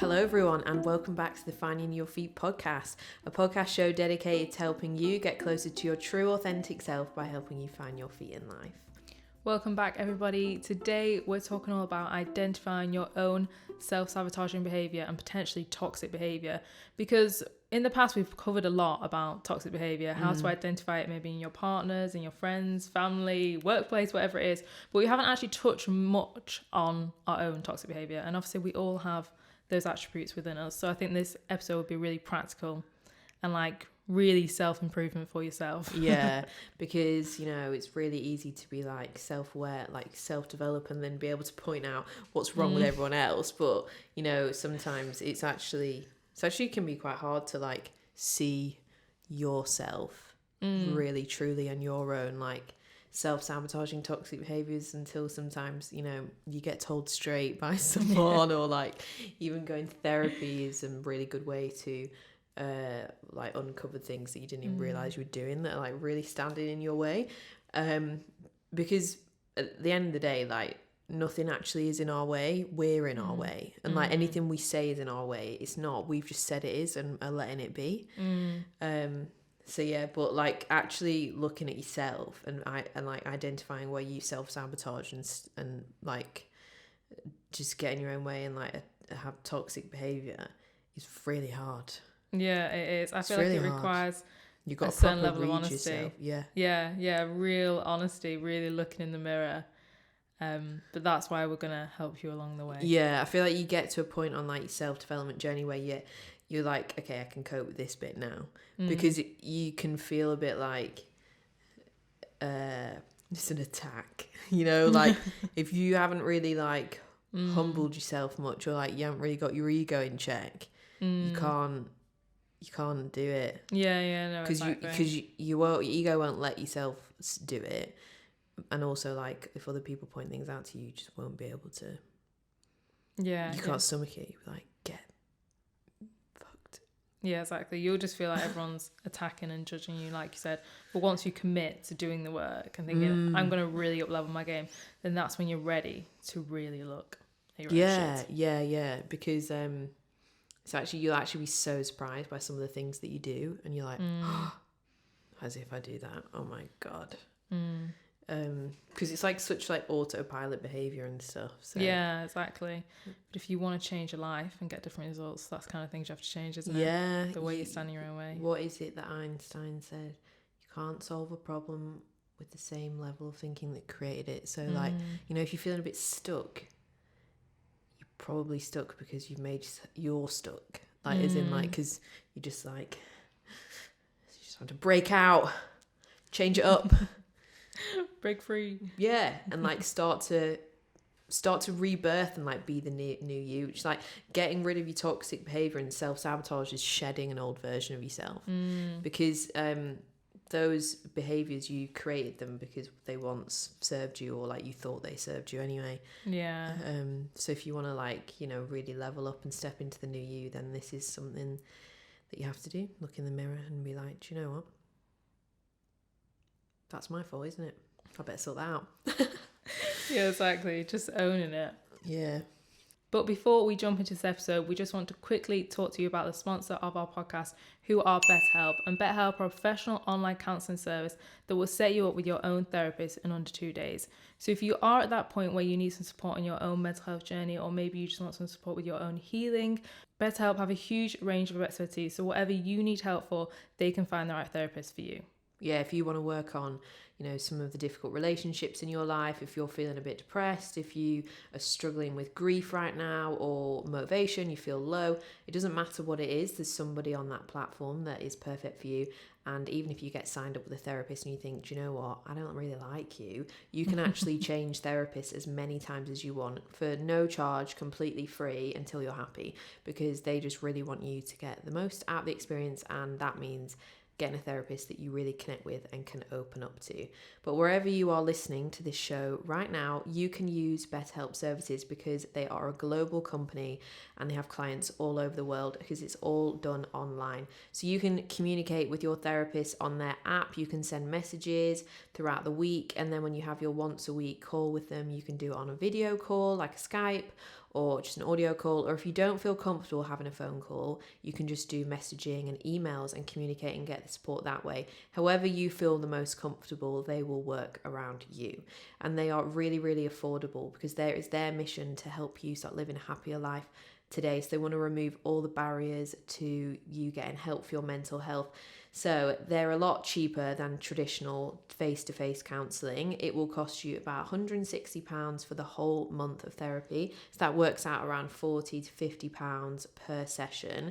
Hello, everyone, and welcome back to the Finding Your Feet podcast, a podcast show dedicated to helping you get closer to your true, authentic self by helping you find your feet in life. Welcome back, everybody. Today, we're talking all about identifying your own self-sabotaging behaviour and potentially toxic behaviour. Because in the past, we've covered a lot about toxic behaviour, how to identify it maybe in your partners, in your friends, family, workplace, whatever it is. But we haven't actually touched much on our own toxic behaviour. And obviously, we all have those attributes within us. So I think this episode would be really practical and really self-improvement for yourself. Yeah, because, it's really easy to be self-aware, self-develop and then be able to point out what's wrong with everyone else. But, sometimes it actually can be quite hard to see yourself really truly on your own, self-sabotaging toxic behaviors until sometimes you get told straight by someone or even going to therapy is a really good way to uncover things that you didn't even realize you were doing that are really standing in your way, because at the end of the day nothing actually is in our way, we're in our way, and anything we say is in our way, it's not, we've just said it is and are letting it be. So yeah, but actually looking at yourself and identifying where you self-sabotage and just get in your own way and have toxic behavior is really hard. Yeah, it is. I feel like it requires You've got a to certain level of honesty. Yourself. Yeah, real honesty, really looking in the mirror. But that's why we're gonna help you along the way. Yeah, I feel like you get to a point on your self-development journey where you're like, okay, I can cope with this bit now, because you can feel a bit it's an attack, if you haven't really humbled yourself much, or you haven't really got your ego in check, you can't do it. No, exactly. Because your ego won't let yourself do it, and also if other people point things out to you, you just won't be able to. Yeah, you can't stomach it. You're get fucked. Yeah, exactly. You'll just feel like everyone's attacking and judging you, like you said. But once you commit to doing the work and thinking, I'm going to really up-level my game, then that's when you're ready to really look at your own shit. Yeah. Because you'll actually be so surprised by some of the things that you do, and you're like, as if I do that. Oh my God. Because it's such autopilot behavior and stuff. So. Yeah, exactly. But if you want to change your life and get different results, that's kind of things you have to change, isn't it? Yeah. The way you stand in your own way. What is it that Einstein said? You can't solve a problem with the same level of thinking that created it. So if you're feeling a bit stuck, you're probably stuck because you're stuck. As in because you just you just have to break out, change it up. Break free. Yeah, and start to rebirth and be the new you. Which getting rid of your toxic behavior and self-sabotage is shedding an old version of yourself, because those behaviors, you created them because they once served you, or you thought they served you anyway. Yeah. So if you want to really level up and step into the new you, then this is something that you have to do. Look in the mirror and be like, do you know what? That's my fault, isn't it? I better sort that out. Yeah, exactly. Just owning it. Yeah. But before we jump into this episode, we just want to quickly talk to you about the sponsor of our podcast, who are BetterHelp. And BetterHelp are a professional online counselling service that will set you up with your own therapist in under 2 days. So if you are at that point where you need some support on your own mental health journey, or maybe you just want some support with your own healing, BetterHelp have a huge range of expertise. So whatever you need help for, they can find the right therapist for you. Yeah, if you want to work on, some of the difficult relationships in your life, if you're feeling a bit depressed, if you are struggling with grief right now, or motivation, you feel low, it doesn't matter what it is, there's somebody on that platform that is perfect for you. And even if you get signed up with a therapist and you think, do you know what, I don't really like you, you can actually change therapists as many times as you want for no charge, completely free, until you're happy, because they just really want you to get the most out of the experience, and that means getting a therapist that you really connect with and can open up to. But wherever you are listening to this show right now, you can use BetterHelp services, because they are a global company and they have clients all over the world, because it's all done online. So you can communicate with your therapist on their app, you can send messages throughout the week, and then when you have your once a week call with them, you can do it on a video call like a Skype, or just an audio call. Or if you don't feel comfortable having a phone call, you can just do messaging and emails and communicate and get the support that way. However you feel the most comfortable, they will work around you. And they are really, really affordable, because there is their mission to help you start living a happier life today. So they want to remove all the barriers to you getting help for your mental health. So they're a lot cheaper than traditional face-to-face counselling. It will cost you about £160 for the whole month of therapy. So that works out around £40 to £50 per session.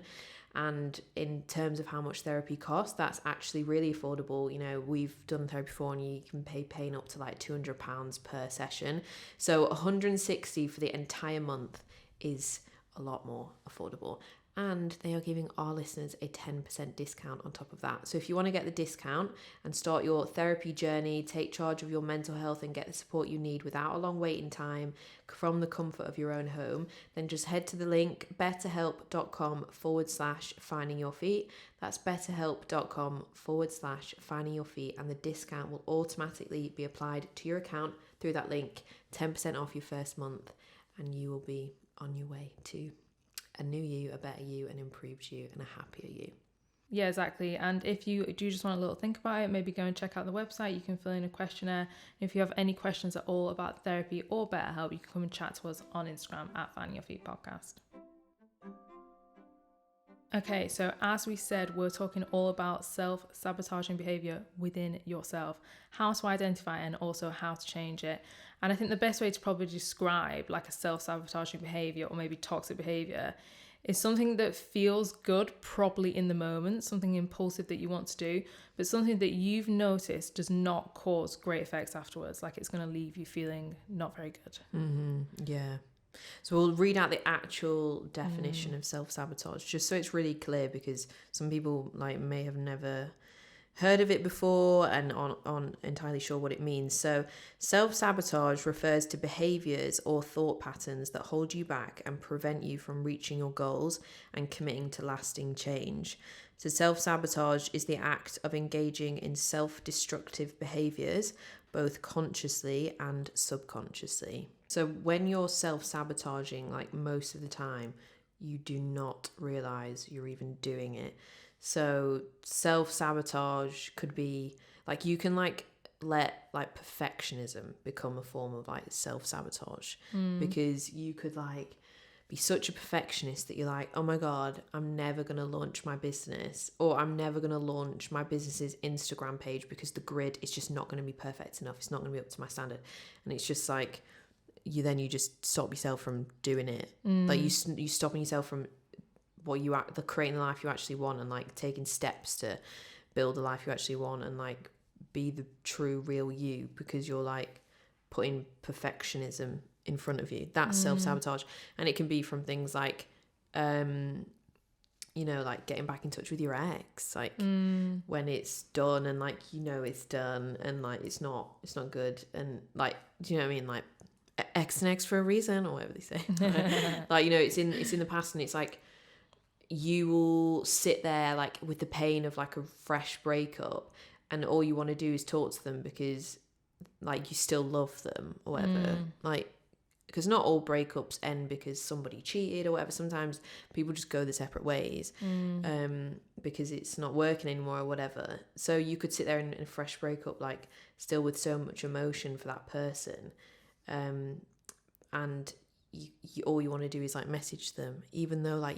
And in terms of how much therapy costs, that's actually really affordable. You know, we've done therapy before, and you can paying up to like £200 per session. So £160 for the entire month is a lot more affordable. And they are giving our listeners a 10% discount on top of that. So if you want to get the discount and start your therapy journey, take charge of your mental health and get the support you need without a long waiting time from the comfort of your own home, then just head to the link betterhelp.com/finding your feet. That's betterhelp.com/finding your feet, and the discount will automatically be applied to your account through that link, 10% off your first month, and you will be on your way to a new you, a better you, an improved you, and a happier you. Yeah, exactly. And if you do just want a little think about it, maybe go and check out the website. You can fill in a questionnaire. If you have any questions at all about therapy or BetterHelp, you can come and chat to us on Instagram at Finding Your Feet Podcast. Okay, so as we said, we're talking all about self-sabotaging behaviour within yourself, how to identify it, and also how to change it. And I think the best way to probably describe like a self-sabotaging behaviour, or maybe toxic behaviour, is something that feels good probably in the moment, something impulsive that you want to do, but something that you've noticed does not cause great effects afterwards. Like it's going to leave you feeling not very good. Yeah. So we'll read out the actual definition of self-sabotage, just so it's really clear, because some people like may have never heard of it before and aren't entirely sure what it means. So self-sabotage refers to behaviours or thought patterns that hold you back and prevent you from reaching your goals and committing to lasting change. So self-sabotage is the act of engaging in self-destructive behaviours, both consciously and subconsciously. So when you're self-sabotaging, like most of the time, you do not realise you're even doing it. So self-sabotage could be like, you can like let like perfectionism become a form of like self-sabotage, because you could like be such a perfectionist that you're like, oh my God, I'm never going to launch my business, or I'm never going to launch my business's Instagram page because the grid is just not going to be perfect enough. It's not going to be up to my standard. And it's just like, you just stop yourself from doing it. Like you stopping yourself from the creating the life you actually want, and like taking steps to build the life you actually want, and like be the true real you, because you're like putting perfectionism in front of you. That's self-sabotage. And it can be from things like like getting back in touch with your ex, like when it's done, and like it's done, and like it's not good, and like, do you know what I mean, like X and X for a reason, or whatever they say. Like it's in the past, and it's like you will sit there like with the pain of like a fresh breakup, and all you want to do is talk to them because like you still love them or whatever. Like, because not all breakups end because somebody cheated or whatever. Sometimes people just go their separate ways because it's not working anymore or whatever. So you could sit there in a fresh breakup, like still with so much emotion for that person, and you all you want to do is like message them, even though like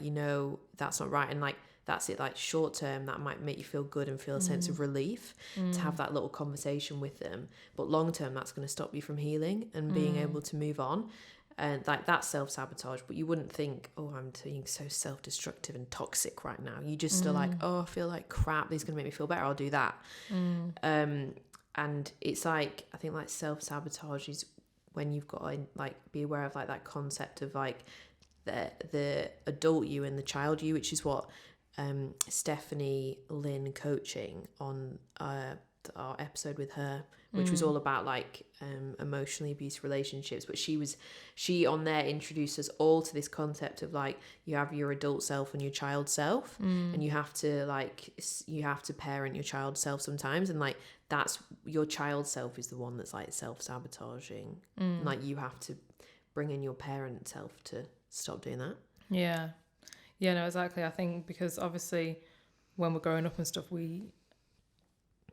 that's not right, and like that's it. Like short term, that might make you feel good and feel a sense of relief to have that little conversation with them, but long term that's going to stop you from healing and being able to move on. And like that's self-sabotage. But you wouldn't think, oh, I'm being so self-destructive and toxic right now. You just are like, oh, I feel like crap, this is going to make me feel better, I'll do that. And it's like, I think like self-sabotage is when you've got to like be aware of like that concept of like the adult you and the child you, which is what Stephanie Lynn coaching on our episode with her, which was all about like emotionally abusive relationships. But she on there introduced us all to this concept of like, you have your adult self and your child self, and you have to parent your child self sometimes, and like that's your child self is the one that's like self-sabotaging. Like you have to bringing your parent self to stop doing that. Yeah. Yeah, no, exactly. I think because obviously when we're growing up and stuff, we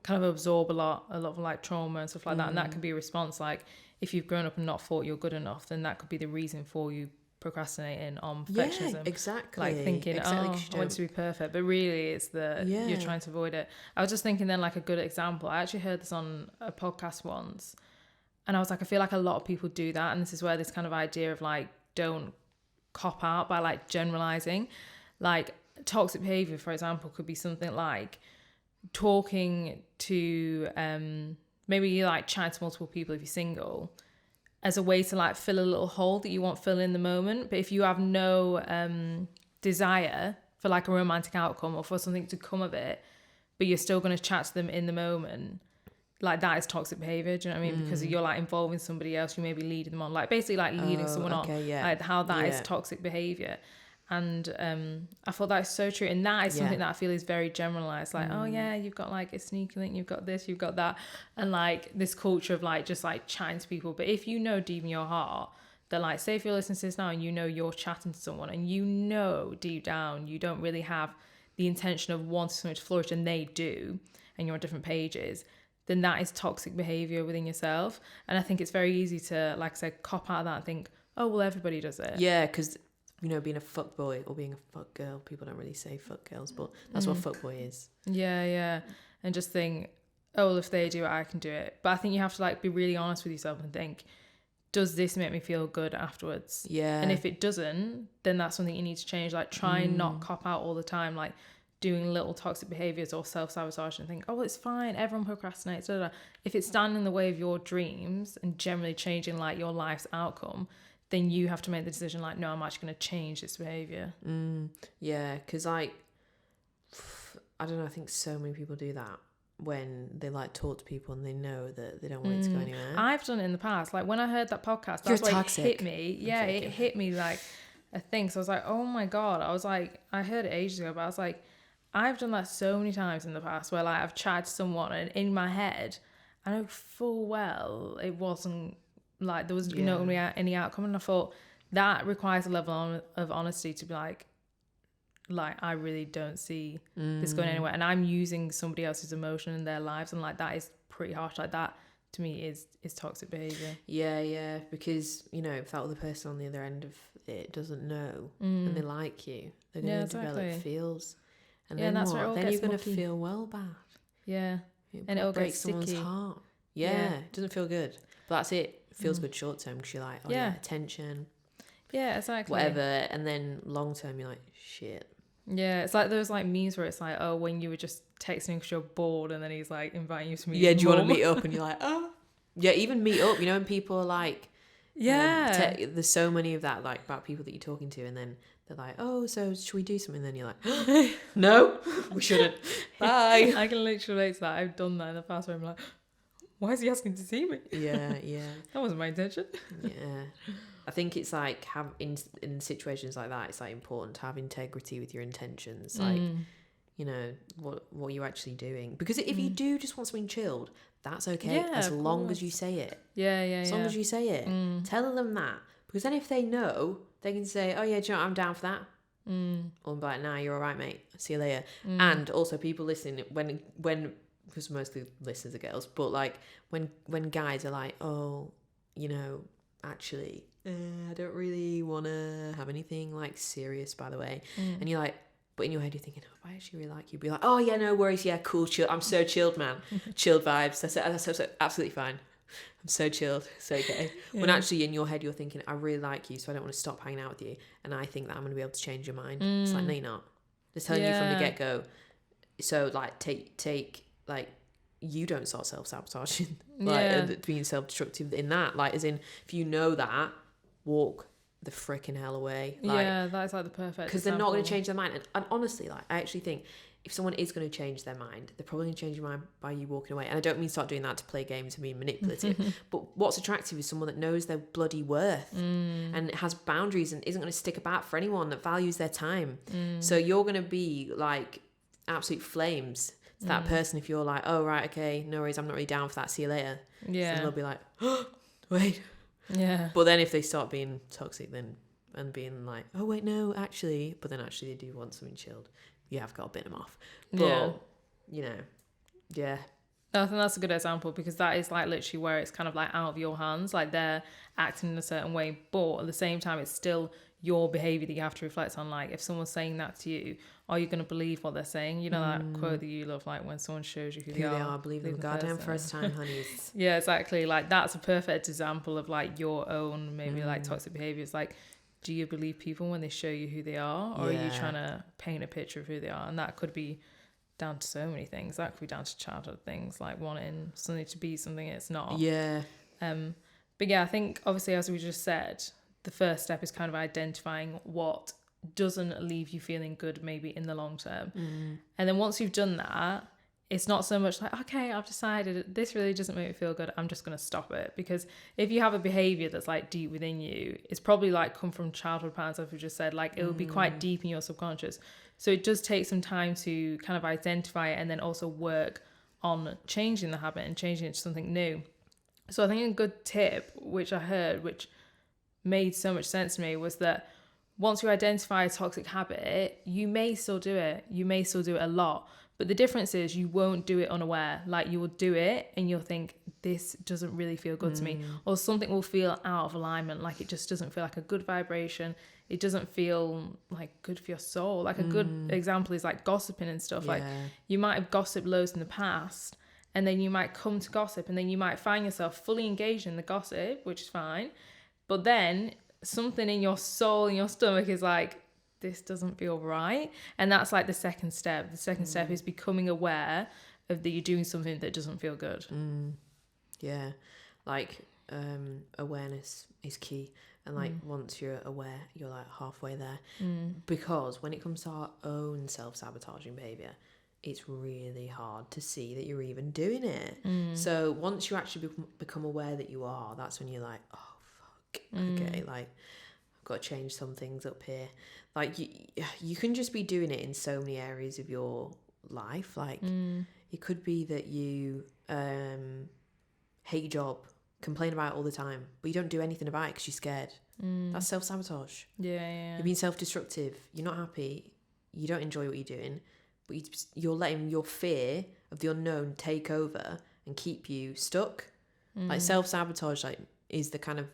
kind of absorb a lot of like trauma and stuff like that. And that can be a response. Like if you've grown up and not thought you're good enough, then that could be the reason for you procrastinating on perfectionism. Yeah, exactly. Like thinking, I want to be perfect. But really it's you're trying to avoid it. I was just thinking then like a good example. I actually heard this on a podcast once. And I was like, I feel like a lot of people do that. And this is where this kind of idea of like, don't cop out by like generalizing. Like toxic behavior, for example, could be something like talking to maybe you like chat to multiple people if you're single as a way to like fill a little hole that you want fill in the moment. But if you have no desire for like a romantic outcome or for something to come of it, but you're still going to chat to them in the moment, like that is toxic behavior. Do you know what I mean? Because you're like involving somebody else, you may be leading them on, like basically like leading someone on, like how that is toxic behavior. And I thought that is so true. And that is something that I feel is very generalized. Like, oh yeah, you've got like a sneaky link, you've got this, you've got that. And like this culture of like just like chatting to people. But if you know deep in your heart that like, say if you're listening to this now and you know you're chatting to someone and you know deep down you don't really have the intention of wanting someone to flourish and they do, and you're on different pages, then that is toxic behavior within yourself. And I think it's very easy to, like I said, cop out of that and think, oh, well, everybody does it. Yeah, because you know, being a fuck boy or being a fuck girl, people don't really say fuck girls, but that's what fuck boy is. Yeah. And just think, oh, well, if they do it, I can do it. But I think you have to like be really honest with yourself and think, does this make me feel good afterwards? Yeah. And if it doesn't, then that's something you need to change. Like try and not cop out all the time, like doing little toxic behaviors or self-sabotage and think, oh, well, it's fine, everyone procrastinates. If it's standing in the way of your dreams and generally changing like your life's outcome, then you have to make the decision like, no, I'm actually going to change this behaviour. Yeah, because like, I don't know, I think so many people do that when they like talk to people and they know that they don't want it to go anywhere. I've done it in the past. Like when I heard that podcast, that's why it hit me. Yeah, it hit me like a thing. So I was like, oh my God. I was like, I heard it ages ago, but I was like, I've done that so many times in the past where like I've chatted to someone and in my head, I know full well it wasn't like there was any outcome, and I thought that requires a level of honesty to be like I really don't see this going anywhere, and I'm using somebody else's emotion in their lives, and like that is pretty harsh. Like that to me is toxic behavior. Yeah, because you know if that other person on the other end of it doesn't know and they like you, they're going to develop feels, and then that's what? Then you're going to feel bad. Yeah, and it'll break someone's heart. Yeah, it doesn't feel good, but that's it. Feels good short term because you're like, oh yeah, attention. Yeah, exactly. Whatever, and then long term you're like, shit. Yeah, it's like those like memes where it's like, oh, when you were just texting because you're bored, and then he's like inviting you to meet. Yeah, do you want to meet up? And you're like, oh. Yeah, even meet up. You know, when people are like, there's so many of that like about people that you're talking to, and then they're like, oh, so should we do something? And then you're like, no, we shouldn't. Bye. I can literally relate to that. I've done that in the past where I'm like, why is he asking to see me? Yeah. That wasn't my intention. Yeah. I think it's like in situations like that, it's like important to have integrity with your intentions. Like, you know, what you're actually doing. Because if you do just want something chilled, that's okay. As long as you say it. Yeah. As long as you say it. Tell them that. Because then if they know, they can say, oh yeah, do you know what? I'm down for that. Or be like, nah, you're all right, mate. See you later. And also people listening, when because mostly listeners are girls, but like when guys are like, oh, you know, actually I don't really want to have anything like serious, by the way, and you're like, but in your head you're thinking, oh, I actually really like you. Be like, oh yeah, no worries, yeah, cool, chill, I'm so chilled, man. Chilled vibes, that's absolutely fine, I'm so chilled, so okay. When actually in your head you're thinking, I really like you, so I don't want to stop hanging out with you, and I think that I'm going to be able to change your mind. It's like, no, you're not. Just telling you from the get-go. So like take like, you don't start self-sabotaging, like being self-destructive in that, like as in if you know that, walk the freaking hell away. Like, that's like the perfect, because they're not going to change their mind. And honestly, like I actually think if someone is going to change their mind, they're probably going to change your mind by you walking away. And I don't mean start doing that to play games and be manipulative, but what's attractive is someone that knows their bloody worth and has boundaries and isn't going to stick about for anyone, that values their time. So you're going to be like absolute flames to that person if you're like, oh right, okay, no worries, I'm not really down for that, see you later. So they'll be like, oh, wait, Yeah. But then if they start being toxic, then and being like, oh wait, no, actually, but then actually they do want something chilled, you have got to bin them off. But Yeah. you know, yeah, No, I think that's a good example, because that is like literally where it's kind of like out of your hands, like they're acting in a certain way, but at the same time it's still your behavior that you have to reflect on. Like if someone's saying that to you, are you going to believe what they're saying? You know that quote that you love, like when someone shows you who they are, believe them goddamn first time, honeys. Yeah, exactly. Like that's a perfect example of like your own maybe like toxic behavior. It's like, do you believe people when they show you who they are, or are you trying to paint a picture of who they are? And that could be down to so many things. That could be down to childhood things, like wanting something to be something it's not. Yeah. But yeah, I think obviously, as we just said, the first step is kind of identifying what doesn't leave you feeling good maybe in the long term. And then once you've done that, it's not so much like, okay, I've decided this really doesn't make me feel good, I'm just going to stop it. Because if you have a behavior that's like deep within you, it's probably like come from childhood patterns, as we just said, like it will be quite deep in your subconscious. So it does take some time to kind of identify it and then also work on changing the habit and changing it to something new. So I think a good tip, which I heard, which made so much sense to me, was that once you identify a toxic habit, you may still do it. You may still do it a lot. But the difference is you won't do it unaware. Like you will do it and you'll think, this doesn't really feel good to me. Or something will feel out of alignment. Like it just doesn't feel like a good vibration. It doesn't feel like good for your soul. Like a good example is like gossiping and stuff. Like you might have gossiped loads in the past, and then you might come to gossip, and then you might find yourself fully engaged in the gossip, which is fine. But then something in your soul, in your stomach is like, this doesn't feel right. And that's like the second step. The second step is becoming aware of that you're doing something that doesn't feel good. Yeah. Like awareness is key. And like once you're aware, you're like halfway there. Because when it comes to our own self-sabotaging behaviour, it's really hard to see that you're even doing it. So once you actually become aware that you are, that's when you're like, oh fuck, okay, like I've got to change some things up here. Like you can just be doing it in so many areas of your life. Like it could be that you hate your job, complain about it all the time, but you don't do anything about it because you're scared. That's self-sabotage. Yeah. You're being self-destructive. You're not happy. You don't enjoy what you're doing, but you're letting your fear of the unknown take over and keep you stuck. Like self-sabotage, like is the kind of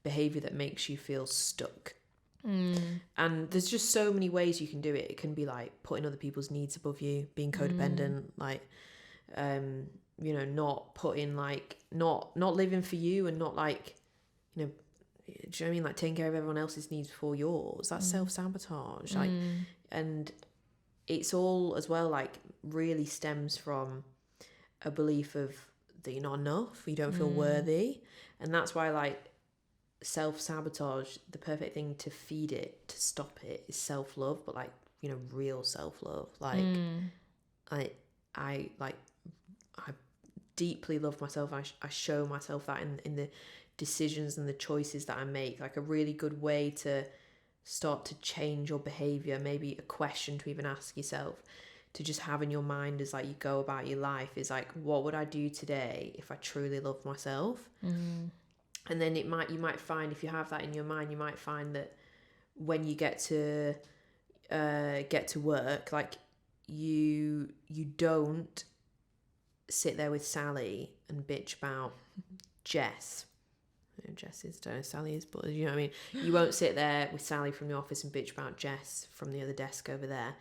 behavior that makes you feel stuck. And there's just so many ways you can do it. It can be like putting other people's needs above you, being codependent, like you know, not putting like not living for you, and not like, you know, do you know what I mean, like taking care of everyone else's needs before yours. That's self-sabotage. Like, and it's all as well like really stems from a belief of that you're not enough, you don't feel worthy. And that's why like self-sabotage, the perfect thing to feed it, to stop it, is self-love, but like, you know, real self-love. Like I deeply love myself. I show myself that in the decisions and the choices that I make. Like a really good way to start to change your behavior, maybe a question to even ask yourself, to just have in your mind as like you go about your life, is like, what would I do today if I truly loved myself? And then you might find, if you have that in your mind, you might find that when you get to work, like you don't sit there with Sally and bitch about Jess. Jess is, don't know Sally is, but you know what I mean. You won't sit there with Sally from the office and bitch about Jess from the other desk over there.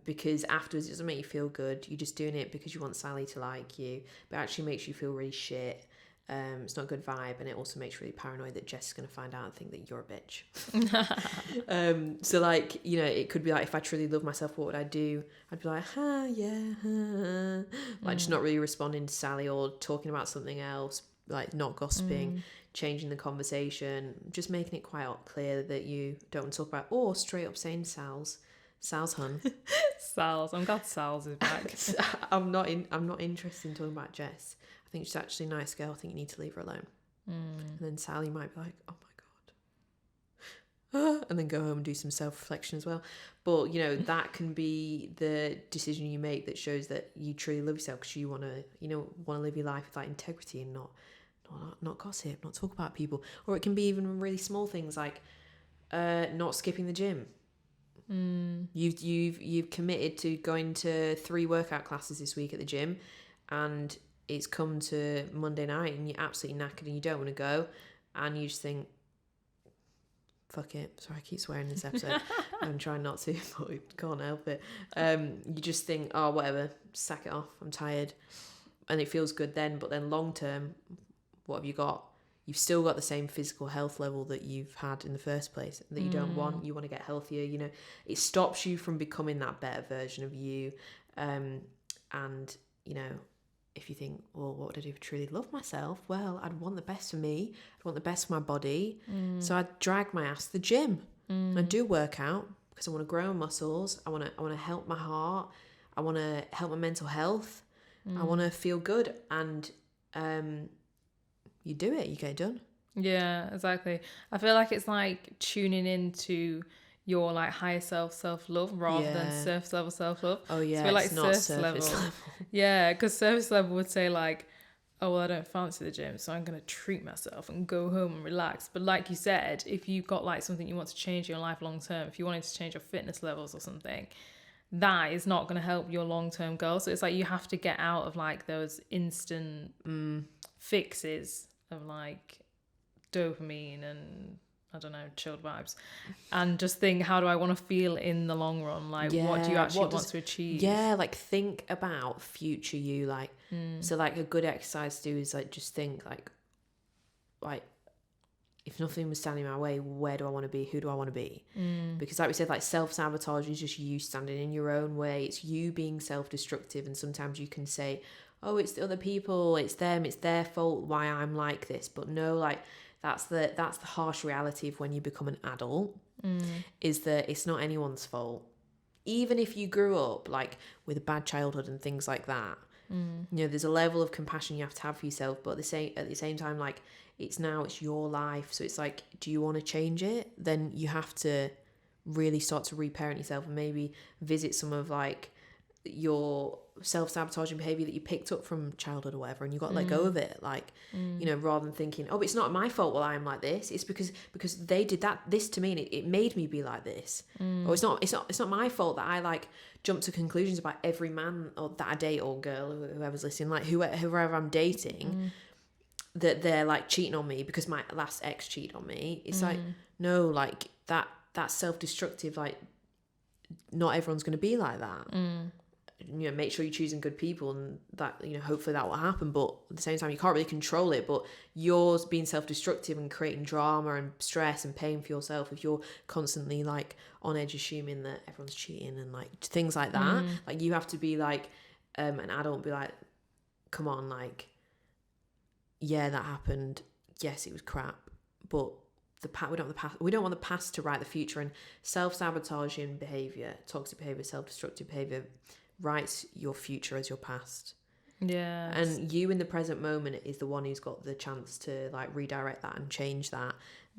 Because afterwards it doesn't make you feel good. You're just doing it because you want Sally to like you, but it actually makes you feel really shit. It's not a good vibe, and it also makes you really paranoid that Jess is going to find out and think that you're a bitch. So like, you know, it could be like, if I truly love myself, what would I do? I'd be like, like just not really responding to Sally, or talking about something else, like not gossiping, changing the conversation, just making it quite clear that you don't want to talk about, or straight up saying Sal's hun. Sal's, I'm glad Sal's is back. I'm not interested in talking about Jess. I think she's actually a nice girl. I think you need to leave her alone. And then Sally might be like, oh my God. And then go home and do some self-reflection as well. But, you know, that can be the decision you make that shows that you truly love yourself, because you want to live your life with like integrity and not not gossip, not talk about people. Or it can be even really small things like not skipping the gym. You've committed to going to 3 workout classes this week at the gym, and it's come to Monday night and you're absolutely knackered and you don't want to go, and you just think, fuck it. Sorry, I keep swearing in this episode. I'm trying not to, but I can't help it. You just think, oh, whatever, sack it off, I'm tired. And it feels good then, but then long term, what have you got? You've still got the same physical health level that you've had in the first place that you don't want. You want to get healthier, you know. It stops you from becoming that better version of you. And, you know, if you think, well, what would I do to truly love myself? Well, I'd want the best for me. I'd want the best for my body. So I'd drag my ass to the gym. I do work out because I want to grow my muscles. I want to help my heart. I want to help my mental health. I want to feel good. And you do it, you get it done. Yeah, exactly. I feel like it's like tuning into your like higher self-love rather than surface level self-love. Oh yeah, so I feel like it's not surface level. Yeah, because surface level would say like, oh well, I don't fancy the gym, so I'm gonna treat myself and go home and relax. But like you said, if you've got like something you want to change in your life long term, if you wanted to change your fitness levels or something, that is not going to help your long-term goal. So it's like you have to get out of like those instant fixes of like dopamine and I don't know, chilled vibes, and just think, how do I want to feel in the long run? Like, what do you actually want to achieve? Yeah, like think about future you. Like, so like a good exercise to do is like just think like if nothing was standing in my way, where do I want to be? Who do I want to be? Because like we said, like self-sabotage is just you standing in your own way. It's you being self-destructive, and sometimes you can say, oh, it's the other people, it's them, it's their fault why I'm like this. But no, like that's the harsh reality of when you become an adult, is that it's not anyone's fault. Even if you grew up like with a bad childhood and things like that, you know, there's a level of compassion you have to have for yourself, but at the same time, like it's your life. So it's like, do you want to change it? Then you have to really start to reparent yourself and maybe visit some of like your self-sabotaging behavior that you picked up from childhood or whatever, and you got to let go of it. Like, you know, rather than thinking, oh, it's not my fault, well, I am like this, it's because they did this to me and it made me be like this. Or it's not my fault that I like jump to conclusions about every man or that I date or girl or whoever's listening, like whoever I'm dating, that they're like cheating on me because my last ex cheated on me. It's like, no, like that's self-destructive. Like, not everyone's going to be like that. You know, make sure you're choosing good people, and that, you know, hopefully that will happen. But at the same time, you can't really control it. But yours being self-destructive and creating drama and stress and pain for yourself, if you're constantly like on edge, assuming that everyone's cheating and like things like that, like you have to be like an adult and be like, come on, like, yeah, that happened. Yes, it was crap, but we don't want the past to write the future. And self-sabotaging behavior, toxic behavior, self-destructive behavior writes your future as your past. Yeah. And you in the present moment is the one who's got the chance to like redirect that and change that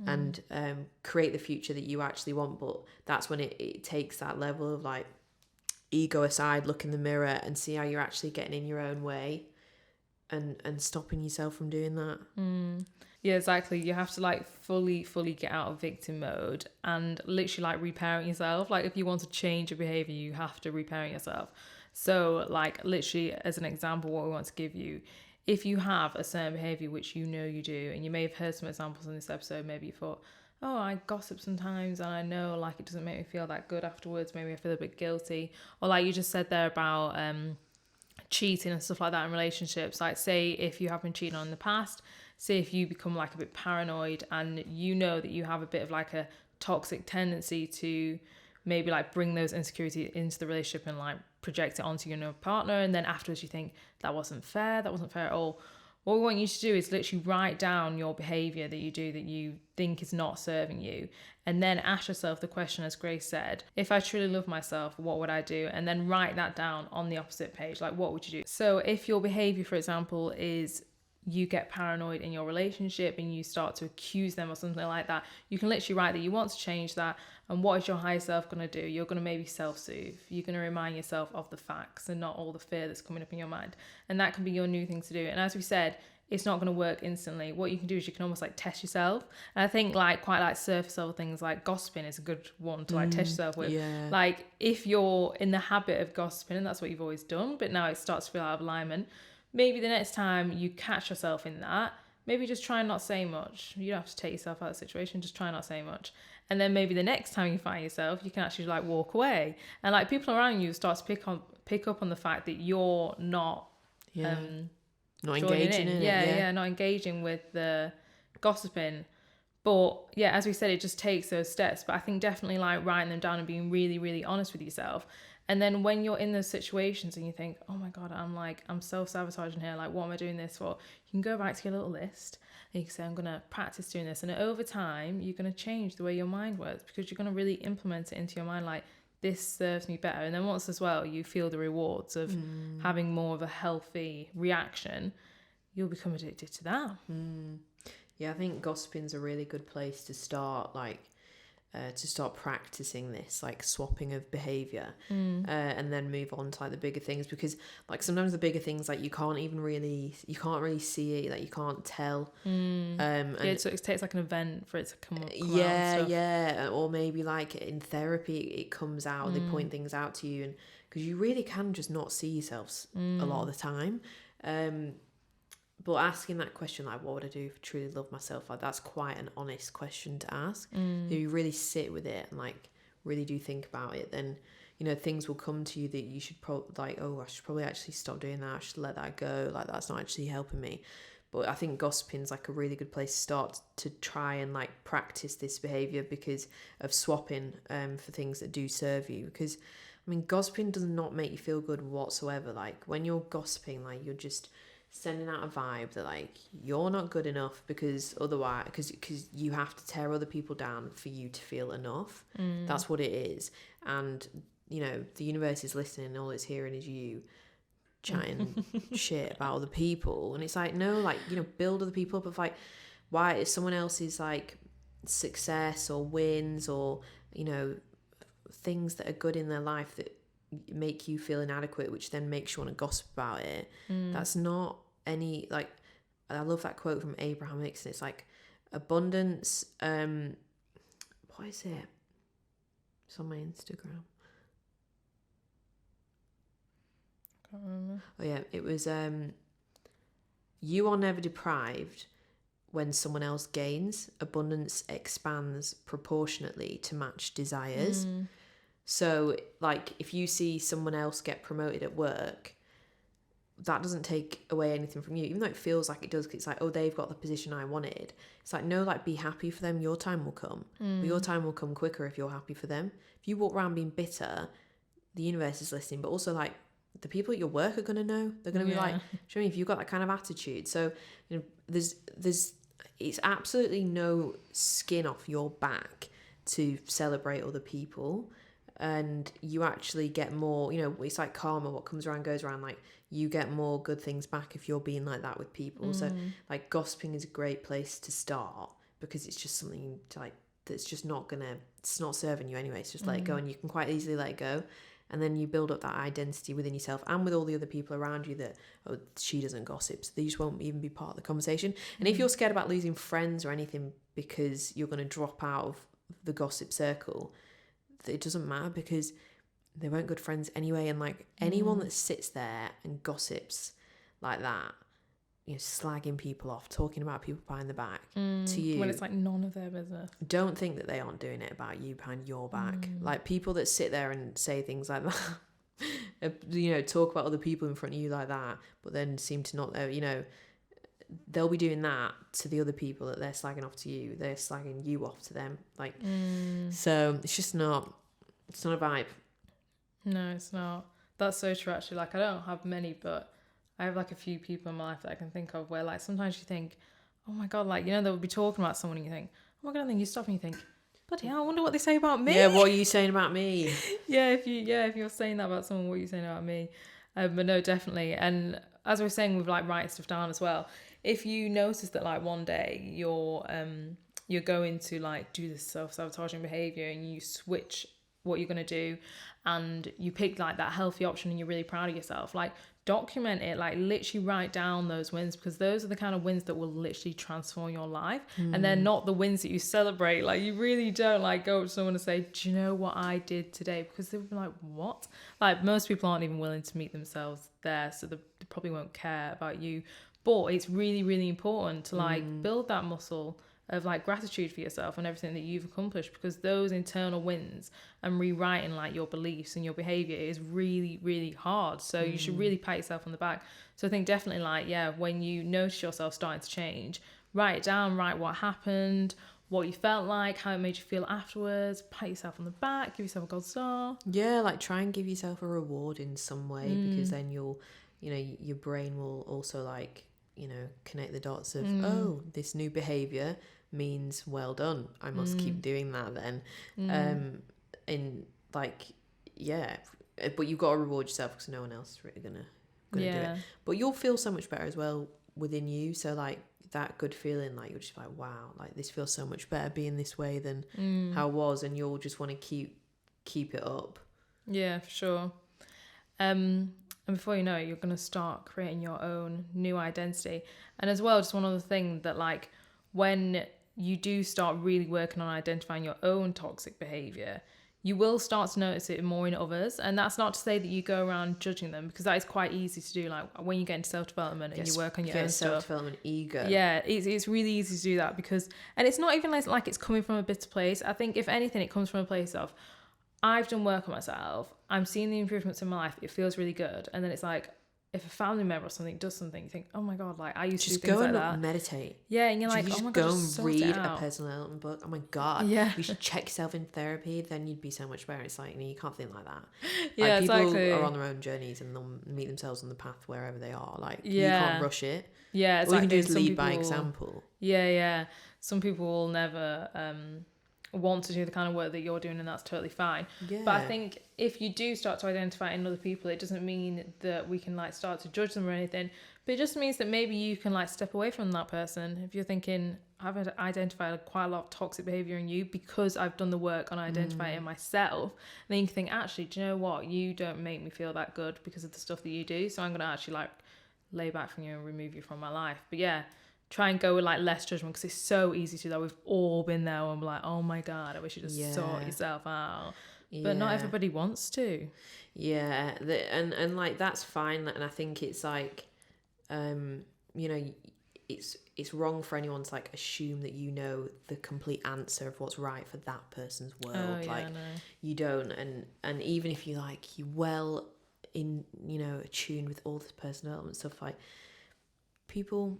and create the future that you actually want. But that's when it takes that level of like ego aside, look in the mirror and see how you're actually getting in your own way and stopping yourself from doing that. Yeah, exactly. You have to like fully get out of victim mode and literally like reparent yourself. Like if you want to change your behavior, you have to reparent yourself. So like literally as an example, what we want to give you, if you have a certain behavior which you know you do, and you may have heard some examples in this episode, maybe you thought, oh, I gossip sometimes and I know like it doesn't make me feel that good afterwards, maybe I feel a bit guilty. Or like you just said there about cheating and stuff like that in relationships. Like say if you have been cheating on in the past, say if you become like a bit paranoid and you know that you have a bit of like a toxic tendency to maybe like bring those insecurities into the relationship and like project it onto your new partner, and then afterwards you think that wasn't fair at all. What we want you to do is literally write down your behavior that you do that you think is not serving you, and then ask yourself the question, as Grace said, if I truly love myself, what would I do? And then write that down on the opposite page. Like, what would you do? So if your behavior, for example, is you get paranoid in your relationship and you start to accuse them or something like that, you can literally write that you want to change that. And what is your higher self going to do? You're going to maybe self-soothe. You're going to remind yourself of the facts and not all the fear that's coming up in your mind. And that can be your new thing to do. And as we said, it's not going to work instantly. What you can do is you can almost like test yourself. And I think like quite like surface level things like gossiping is a good one to like test yourself with. Yeah. Like if you're in the habit of gossiping and that's what you've always done, but now it starts to feel out of alignment, maybe the next time you catch yourself in that, maybe just try and not say much. You don't have to take yourself out of the situation, just try and not say much. And then maybe the next time you find yourself, you can actually like walk away. And like people around you start to pick up on the fact that you're not not engaging in it. Yeah, not engaging with the gossiping. But yeah, as we said, it just takes those steps. But I think definitely like writing them down and being really, really honest with yourself. And then when you're in those situations and you think, oh my God, I'm self-sabotaging here. Like, what am I doing this for? You can go back to your little list and you can say, I'm going to practice doing this. And over time, you're going to change the way your mind works because you're going to really implement it into your mind. Like, this serves me better. And then once as well, you feel the rewards of having more of a healthy reaction, you'll become addicted to that. Yeah, I think gossiping's a really good place to start, like, to start practicing this, like, swapping of behaviour, and then move on to, like, the bigger things, because, like, sometimes the bigger things, like, you can't really see it, like, you can't tell. So it takes, like, an event for it to come out and stuff. Yeah, or maybe, like, in therapy, it comes out, they point things out to you, and because you really can just not see yourselves a lot of the time. But asking that question, like, what would I do if I truly love myself? Like, that's quite an honest question to ask. If you really sit with it and, like, really do think about it, then, you know, things will come to you that you should I should probably actually stop doing that. I should let that go. Like, that's not actually helping me. But I think gossiping's, like, a really good place to start to try and, like, practice this behaviour because of swapping for things that do serve you. Because, I mean, gossiping does not make you feel good whatsoever. Like, when you're gossiping, like, you're just sending out a vibe that, like, you're not good enough because otherwise because you have to tear other people down for you to feel enough. That's what it is. And, you know, the universe is listening and all it's hearing is you chatting shit about other people. And it's like, no, like, you know, build other people up of, like, why is someone else's, like, success or wins or, you know, things that are good in their life that make you feel inadequate, which then makes you want to gossip about it. That's not any, like, I love that quote from Abraham Hicks, and it's like, abundance, what is it? It's on my Instagram. I can't remember. Oh yeah, it was you are never deprived when someone else gains. Abundance expands proportionately to match desires. So, like, if you see someone else get promoted at work, that doesn't take away anything from you, even though it feels like it does, 'cause it's like, oh, they've got the position I wanted. It's like, no, like, be happy for them. Your time will come. But your time will come quicker if you're happy for them. If you walk around being bitter, the universe is listening. But also, like, the people at your work are going to know. They're going to be like, do you know what I mean? If you've got that kind of attitude. So, you know, there's it's absolutely no skin off your back to celebrate other people. And you actually get more, you know, it's like karma, what comes around goes around. Like, you get more good things back if you're being like that with people. So, like, gossiping is a great place to start because it's just something to, like, that's just not it's not serving you anyway. It's just let it go, and you can quite easily let it go. And then you build up that identity within yourself and with all the other people around you that, oh, she doesn't gossip, so they just won't even be part of the conversation. And if you're scared about losing friends or anything because you're going to drop out of the gossip circle, it doesn't matter because they weren't good friends anyway. And, like, anyone that sits there and gossips like that, you know, slagging people off, talking about people behind the back to you, when it's like none of their business, don't think that they aren't doing it about you behind your back. Like, people that sit there and say things like that, you know, talk about other people in front of you like that, but then seem to not, you know, they'll be doing that to the other people that they're slagging off to you. They're slagging you off to them. Like, so it's just not, it's not a vibe. No, it's not. That's so true, actually. Like, I don't have many, but I have, like, a few people in my life that I can think of where, like, sometimes you think, oh my God, like, you know, they'll be talking about someone and you think, oh my God, and then you stop and you think, bloody hell, I wonder what they say about me. Yeah, what are you saying about me? if you're saying that about someone, what are you saying about me? But no, definitely. And as we were saying with, like, writing stuff down as well, if you notice that, like, one day you're going to, like, do this self-sabotaging behaviour and you switch what you're going to do and you pick, like, that healthy option and you're really proud of yourself, like, document it, like literally write down those wins, because those are the kind of wins that will literally transform your life. And they're not the wins that you celebrate. Like, you really don't like go up to someone and say, do you know what I did today? Because they would be like, what? Like, most people aren't even willing to meet themselves there, so they probably won't care about you. But it's really, really important to like build that muscle of like gratitude for yourself and everything that you've accomplished, because those internal wins and rewriting like your beliefs and your behavior is really, really hard. So you should really pat yourself on the back. So I think definitely like, yeah, when you notice yourself starting to change, write it down, write what happened, what you felt like, how it made you feel afterwards, pat yourself on the back, give yourself a gold star. Yeah, like try and give yourself a reward in some way, because then you'll, you know, your brain will also like, you know, connect the dots of, oh, this new behavior means well done, I must keep doing that then. And like, yeah, but you've got to reward yourself, because no one else is really gonna do it. But you'll feel so much better as well within you. So like that good feeling, like you're just like, wow, like this feels so much better being this way than how it was, and you'll just want to keep it up. Yeah, for sure. And before you know it, you're going to start creating your own new identity. And as well, just one other thing, that like when you do start really working on identifying your own toxic behavior, you will start to notice it more in others. And that's not to say that you go around judging them, because that is quite easy to do. Like when you get into self-development and you work on your own stuff. Self-development ego. Yeah, it's really easy to do that, because, and it's not even like it's coming from a bitter place. I think if anything, it comes from a place of, I've done work on myself, I'm seeing the improvements in my life, it feels really good. And then it's like, if a family member or something does something, you think, oh my God, like I used to do things like that. Just go and meditate. Yeah, and you're like, oh my God, just go and read a personal development book. Oh my God, yeah, you should check yourself in therapy. Then you'd be so much better. It's like, you can't think like that. Yeah, like, people exactly. are on their own journeys and they'll meet themselves on the path wherever they are. Like, yeah, you can't rush it. Yeah, all you can do is lead by example. Yeah. Some people will never want to do the kind of work that you're doing, and that's totally fine. Yeah. But I think if you do start to identify in other people, it doesn't mean that we can like start to judge them or anything, but it just means that maybe you can like step away from that person. If you're thinking, I've identified quite a lot of toxic behavior in you because I've done the work on identifying it in myself, then you can think, actually, do you know what, you don't make me feel that good because of the stuff that you do, so I'm going to actually like lay back from you and remove you from my life. But yeah, try and go with like less judgment, because it's so easy to do that. We've all been there and we're like, oh my God, I wish you just sort yourself out. But not everybody wants to. Yeah, and like that's fine. And I think it's like, you know, it's wrong for anyone to like assume that you know the complete answer of what's right for that person's world. You don't. And even if you like, you well in, you know, attuned with all this personal development stuff, like, people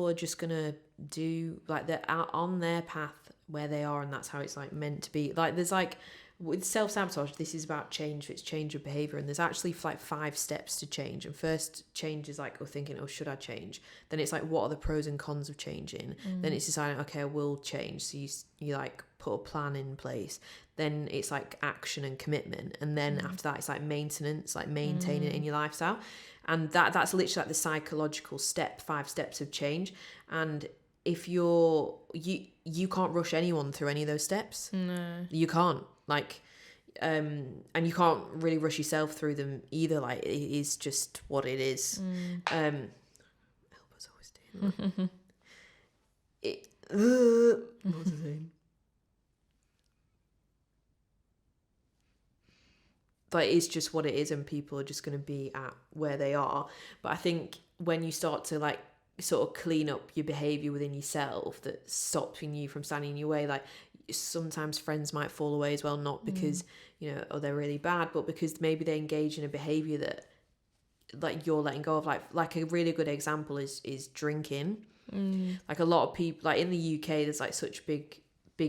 are just gonna do like, they're out on their path where they are, and that's how it's like meant to be. Like, there's like, with self-sabotage, this is about change. It's change of behavior, and there's actually like 5 steps to change. And first change is like, thinking, should I change? Then it's like, what are the pros and cons of changing? Then it's deciding, okay, I will change. So you like put a plan in place. Then it's like action and commitment, and then after that it's like maintenance, like maintaining it in your lifestyle. And that's literally like the psychological 5 steps of change. And if you can't rush anyone through any of those steps. No, you can't. Like, and you can't really rush yourself through them either. Like, it is just what it is. Elbows always doing that. What was I saying? Like, it's just what it is, and people are just going to be at where they are. But I think when you start to like sort of clean up your behavior within yourself that's stopping you from standing in your way, like, sometimes friends might fall away as well, not because you know, they're really bad, but because maybe they engage in a behavior that like you're letting go of. Like a really good example is drinking. Like, a lot of people, like in the UK, there's like such big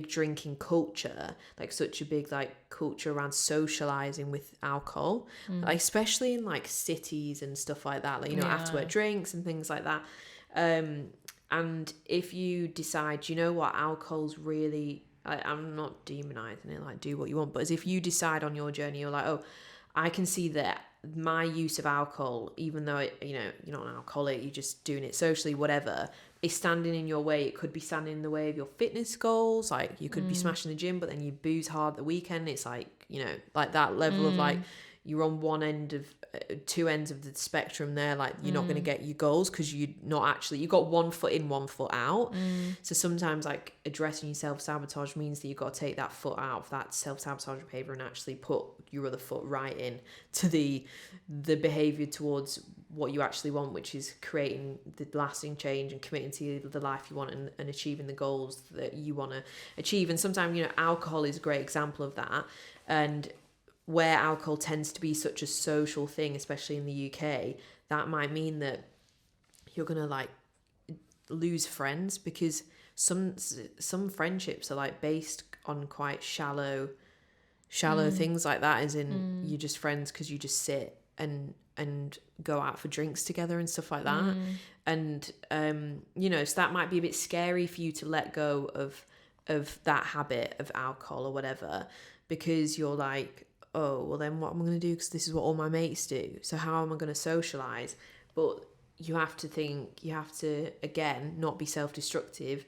drinking culture, like such a big like culture around socializing with alcohol, like, especially in like cities and stuff like that, like, you know, after work drinks and things like that. And if you decide, you know what, alcohol's really, I'm not demonizing it, like, do what you want, but as if you decide on your journey, you're like, oh, I can see that my use of alcohol, even though it, you know, you're not an alcoholic, you're just doing it socially, whatever, is standing in your way. It could be standing in the way of your fitness goals. Like, you could be smashing the gym, but then you booze hard the weekend. It's like, you know, like that level of like, you're on one end two ends of the spectrum there. Like you're not going to get your goals because you got 1 foot in, 1 foot out. So sometimes like addressing your self-sabotage means that you've got to take that foot out of that self-sabotage behavior and actually put your other foot right in to the behavior towards what you actually want, which is creating the lasting change and committing to the life you want and achieving the goals that you want to achieve. And sometimes, you know, alcohol is a great example of that. And where alcohol tends to be such a social thing, especially in the UK, that might mean that you're gonna like lose friends, because some friendships are like based on quite shallow things like that, as in you're just friends because you just sit and go out for drinks together and stuff like that. And you know, so that might be a bit scary for you to let go of that habit of alcohol or whatever, because you're like, oh, well then what am I going to do, because this is what all my mates do, so how am I going to socialise? But you have to again not be self-destructive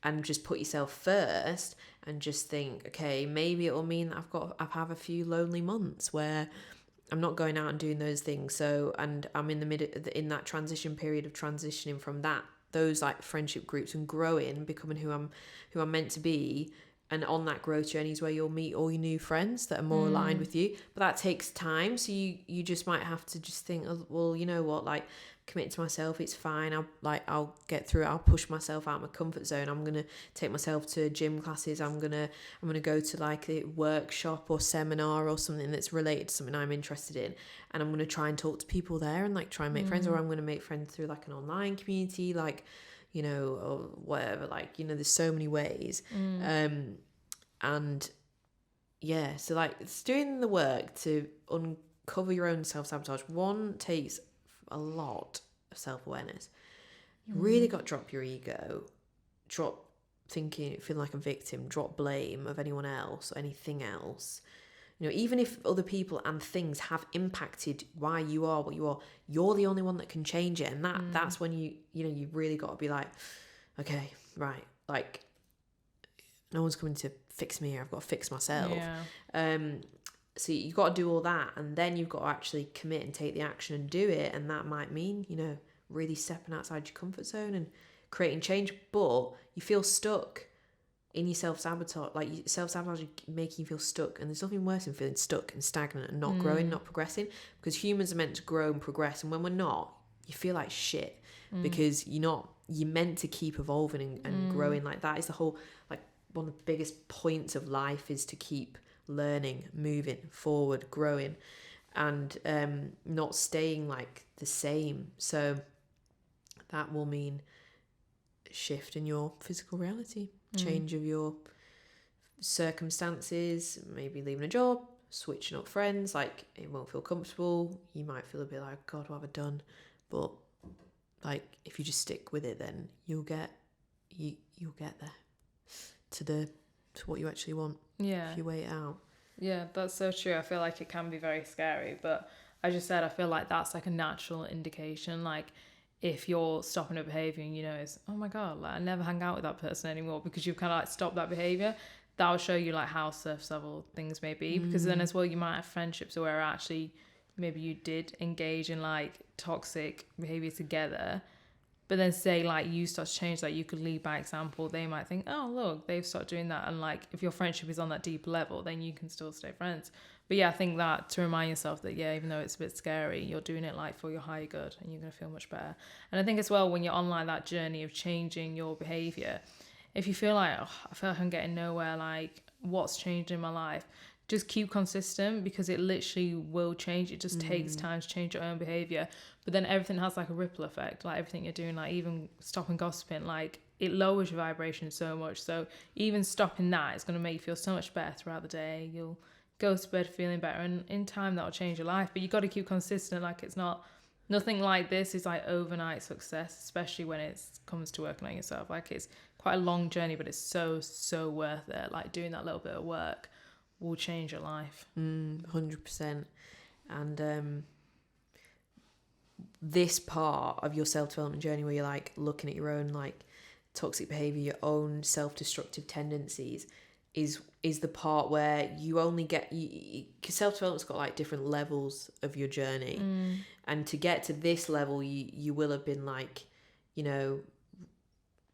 and just put yourself first and just think, okay, maybe it'll mean that I've had a few lonely months where I'm not going out and doing those things, so, and I'm in the in that transition period of transitioning from those like friendship groups and growing, becoming who I'm meant to be. And on that growth journey is where you'll meet all your new friends that are more aligned with you. But that takes time. So you just might have to just think, oh, well, you know what, like, commit to myself. It's fine. I'll get through it. I'll push myself out of my comfort zone. I'm going to take myself to gym classes. I'm going to go to like a workshop or seminar or something that's related to something I'm interested in. And I'm going to try and talk to people there and like try and make friends, or I'm going to make friends through like an online community, like, you know, or whatever, like, you know, there's so many ways. And yeah, so like it's doing the work to uncover your own self-sabotage. One takes a lot of self-awareness. You really got to drop your ego, drop feeling like a victim, drop blame of anyone else or anything else. You know, even if other people and things have impacted why you are what you are, you're the only one that can change it. And that's when you really got to be like, okay, right, like no one's coming to fix me here. I've got to fix myself. Yeah. So you've got to do all that, and then you've got to actually commit and take the action and do it. And that might mean, you know, really stepping outside your comfort zone and creating change. But you feel stuck in your self-sabotage, like self-sabotage making you feel stuck, and there's nothing worse than feeling stuck and stagnant and not growing, not progressing, because humans are meant to grow and progress, and when we're not, you feel like shit, because you're meant to keep evolving and growing. Like that is the whole, like, one of the biggest points of life is to keep learning, moving forward, growing, and not staying like the same. So that will mean shift in your physical reality, change of your circumstances, maybe leaving a job, switching up friends. Like, it won't feel comfortable. You might feel a bit like, God, what have I done? But like, if you just stick with it, then you'll get there to what you actually want. Yeah, if you wait it out. Yeah, that's so true. I feel like it can be very scary, but as you said, I feel like that's like a natural indication. Like, if you're stopping a behavior and you know it's, oh my God, like I never hang out with that person anymore because you've kind of like stopped that behavior, that'll show you like how surface level things may be. Because then as well, you might have friendships where actually maybe you did engage in like toxic behavior together, but then say like you start to change, like you could lead by example. They might think, oh look, they've started doing that, and like if your friendship is on that deep level, then you can still stay friends. But yeah, I think that to remind yourself that, yeah, even though it's a bit scary, you're doing it like for your higher good, and you're going to feel much better. And I think as well, when you're on like that journey of changing your behavior, if you feel like, oh, I feel like I'm getting nowhere, like what's changed in my life, just keep consistent, because it literally will change. It just takes time to change your own behavior. But then everything has like a ripple effect, like everything you're doing, like even stopping gossiping, like it lowers your vibration so much. So even stopping that is going to make you feel so much better throughout the day. You'll go to bed feeling better, and in time that'll change your life. But you got to keep consistent. Like, it's nothing like this is like overnight success, especially when it comes to working on yourself. Like, it's quite a long journey, but it's so worth it. Like, doing that little bit of work will change your life. 100%. And this part of your self-development journey where you're like looking at your own like toxic behavior, your own self-destructive tendencies, is the part where you only get because self-development's got like different levels of your journey, and to get to this level you will have been like, you know,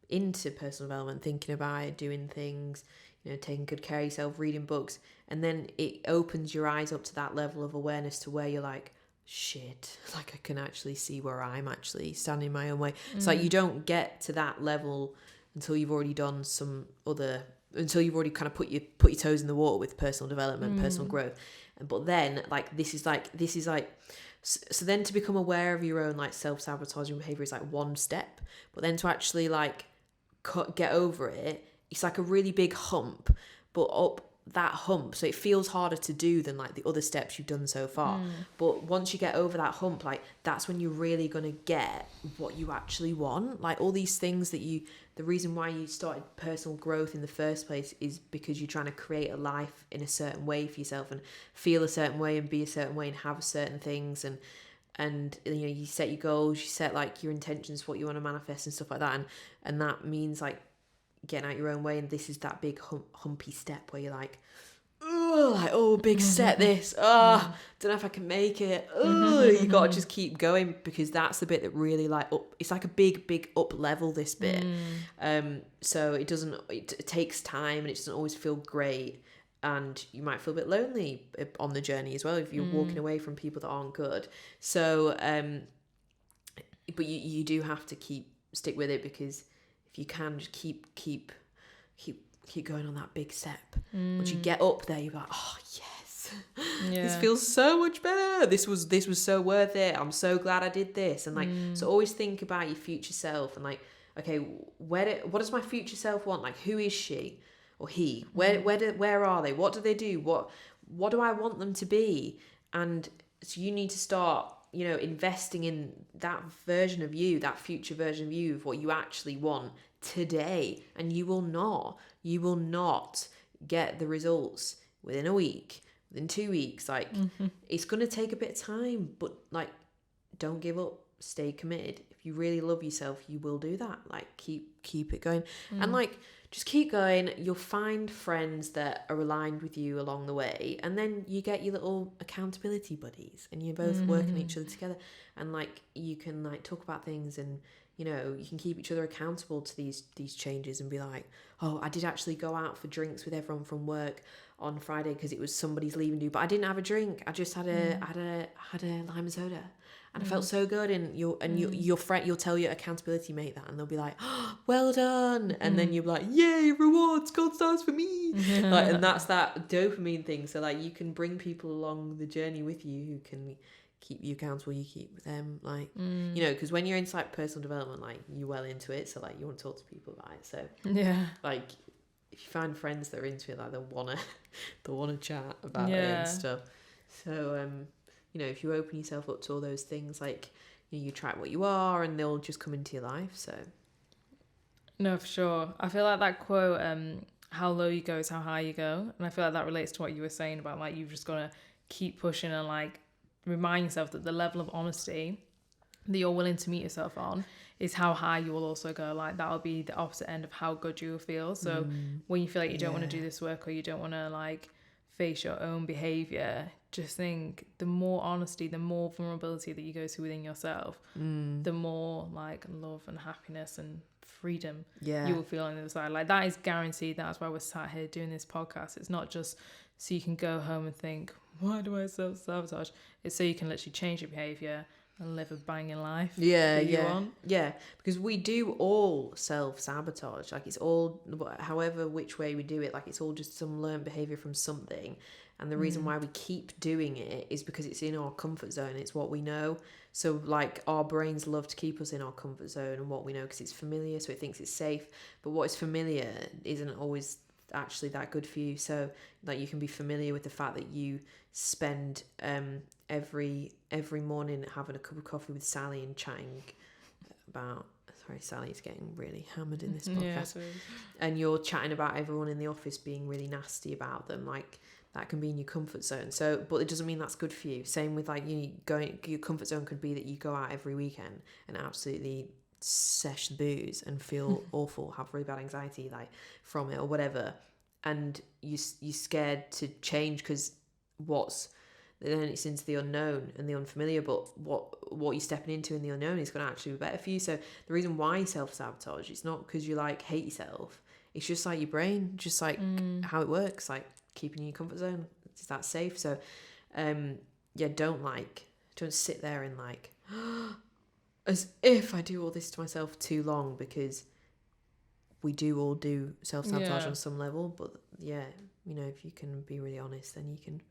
into personal development, thinking about it, doing things, you know, taking good care of yourself, reading books, and then it opens your eyes up to that level of awareness to where you're like, shit, like I can actually see where I'm actually standing in my own way. It's like you don't get to that level until you've already done some other, until you've already kind of put your toes in the water with personal development, personal growth. But then like this is like so then to become aware of your own like self-sabotaging behavior is like one step, but then to actually like get over it, it's like a really big hump, but up that hump, so it feels harder to do than like the other steps you've done so far. But once you get over that hump, like that's when you're really gonna get what you actually want. Like all these things that the reason why you started personal growth in the first place is because you're trying to create a life in a certain way for yourself and feel a certain way and be a certain way and have certain things, and you know, you set your goals, you set like your intentions, what you want to manifest and stuff like that, and that means like getting out your own way. And this is that big humpy step where you're like, oh, big step this, don't know if I can make it. You gotta just keep going, because that's the bit that really like up, it's like a big up level, this bit. So it takes time and it doesn't always feel great, and you might feel a bit lonely on the journey as well if you're walking away from people that aren't good. So but you do have to stick with it, because if you can just keep going on that big step. Once you get up there, you're like, oh yes, this feels so much better. This was so worth it. I'm so glad I did this. And like, so always think about your future self and like, okay, what does my future self want? Like, who is she or he? Where are they? What do they do? What do I want them to be? And so you need to start, you know, investing in that version of you, that future version of you, of what you actually want today. And you will not get the results within a week, within 2 weeks. Like it's going to take a bit of time, but like, don't give up, stay committed. If you really love yourself, you will do that. Like keep it going. And like, just keep going. You'll find friends that are aligned with you along the way, and then you get your little accountability buddies, and you're both working each other together, and like you can like talk about things, and you know, you can keep each other accountable to these changes, and be like, oh, I did actually go out for drinks with everyone from work on Friday because it was somebody's leaving do, but I didn't have a drink. I just had a lime and soda. And I felt so good, and your friend, you'll tell your accountability mate that, and they'll be like, oh, well done, and then you'll be like, yay, rewards, gold stars for me. Like, and that's that dopamine thing. So like, you can bring people along the journey with you who can keep you accountable. You keep them like, you know, because when you're into like personal development, like you're well into it, so like you want to talk to people about it. So yeah, like if you find friends that are into it, like they'll wanna chat about it and stuff. So you know, if you open yourself up to all those things, like, you know, you attract what you are, and they'll just come into your life. So no, for sure. I feel like that quote, how low you go is how high you go, and I feel like that relates to what you were saying about like, you've just got to keep pushing and like remind yourself that the level of honesty that you're willing to meet yourself on is how high you will also go. Like, that'll be the opposite end of how good you will feel. So when you feel like you don't want to do this work, or you don't want to like face your own behavior, just think, the more honesty, the more vulnerability that you go to within yourself, the more like love and happiness and freedom you will feel on the other side. Like, that is guaranteed. That's why we're sat here doing this podcast. It's not just so you can go home and think, why do I self-sabotage? It's so you can literally change your behavior and live a banging life. Yeah, because we do all self-sabotage. Like, it's all, however which way we do it, like it's all just some learned behavior from something. And the reason why we keep doing it is because it's in our comfort zone. It's what we know. So like, our brains love to keep us in our comfort zone and what we know, because it's familiar, so it thinks it's safe. But what is familiar isn't always actually that good for you. So like, you can be familiar with the fact that you spend every morning having a cup of coffee with Sally and chatting about, sorry, Sally's getting really hammered in this podcast, and you're chatting about everyone in the office being really nasty about them. Like, that can be in your comfort zone. So, but it doesn't mean that's good for you. Same with like, your comfort zone could be that you go out every weekend and absolutely sesh the booze and feel awful, have really bad anxiety like from it or whatever. and you're scared to change because then it's into the unknown and the unfamiliar, but what you're stepping into in the unknown is going to actually be better for you. So the reason why you self-sabotage, it's not because you like hate yourself, it's just like your brain, just like how it works, like keeping you in your comfort zone. It's that safe. So don't sit there and like as if I do all this to myself too long, because we do all do self-sabotage on some level. But if you can be really honest, then you can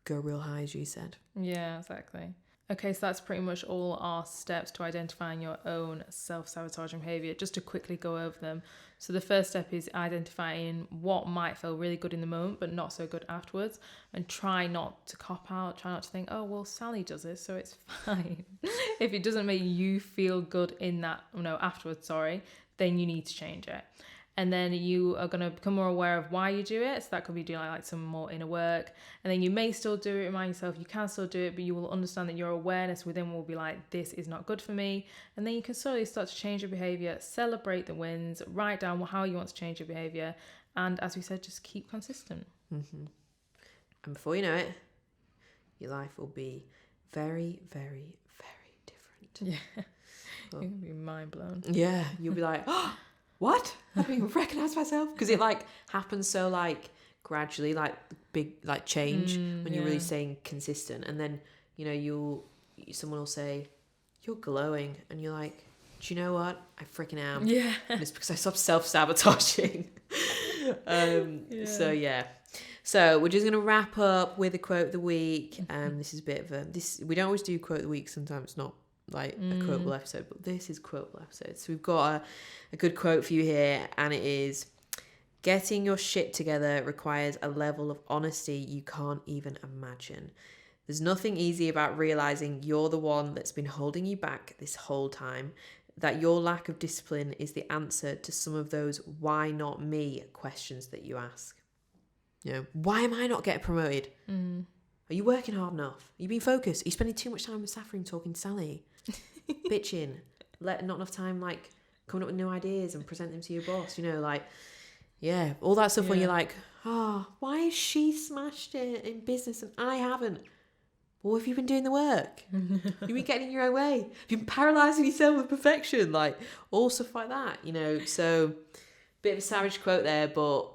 go real high, as you said. Yeah, exactly. Okay, so that's pretty much all our steps to identifying your own self-sabotaging behaviour. Just to quickly go over them. So the first step is identifying what might feel really good in the moment but not so good afterwards, and try not to cop out, try not to think, oh, well, Sally does this, so it's fine. If it doesn't make you feel good in that, afterwards, then you need to change it. And then you are going to become more aware of why you do it. So that could be doing like some more inner work. And then you may still do it, remind yourself you can still do it, but you will understand that your awareness within will be like, this is not good for me. And then you can slowly start to change your behavior, celebrate the wins, write down how you want to change your behavior. And as we said, just keep consistent. Mm-hmm. And before you know it, your life will be very, very, very different. Yeah. You're going to be mind blown. Yeah. You'll be like, oh, what? I don't even recognise myself, because it like happens so like gradually, like big like change when you're really staying consistent. And then someone will say you're glowing, and you're like, do you know what? I freaking am. Yeah. And it's because I stopped self-sabotaging. So we're just gonna wrap up with a quote of the week. This is a bit of we don't always do quote of the week. Sometimes it's not like a quotable episode, but this is quotable episode. So we've got a good quote for you here, and it is, getting your shit together requires a level of honesty you can't even imagine. There's nothing easy about realizing you're the one that's been holding you back this whole time, that your lack of discipline is the answer to some of those why not me questions that you ask. Why am I not getting promoted? Are you working hard enough? Are you being focused? Are you spending too much time with Saffron talking to Sally? Bitching. Not enough time like coming up with new ideas and present them to your boss. All that stuff when you're like, why has she smashed it in business and I haven't? Well, have you been doing the work? You've been getting in your own way. You've been paralysing yourself with perfection. Like, all stuff like that, So, bit of a savage quote there, but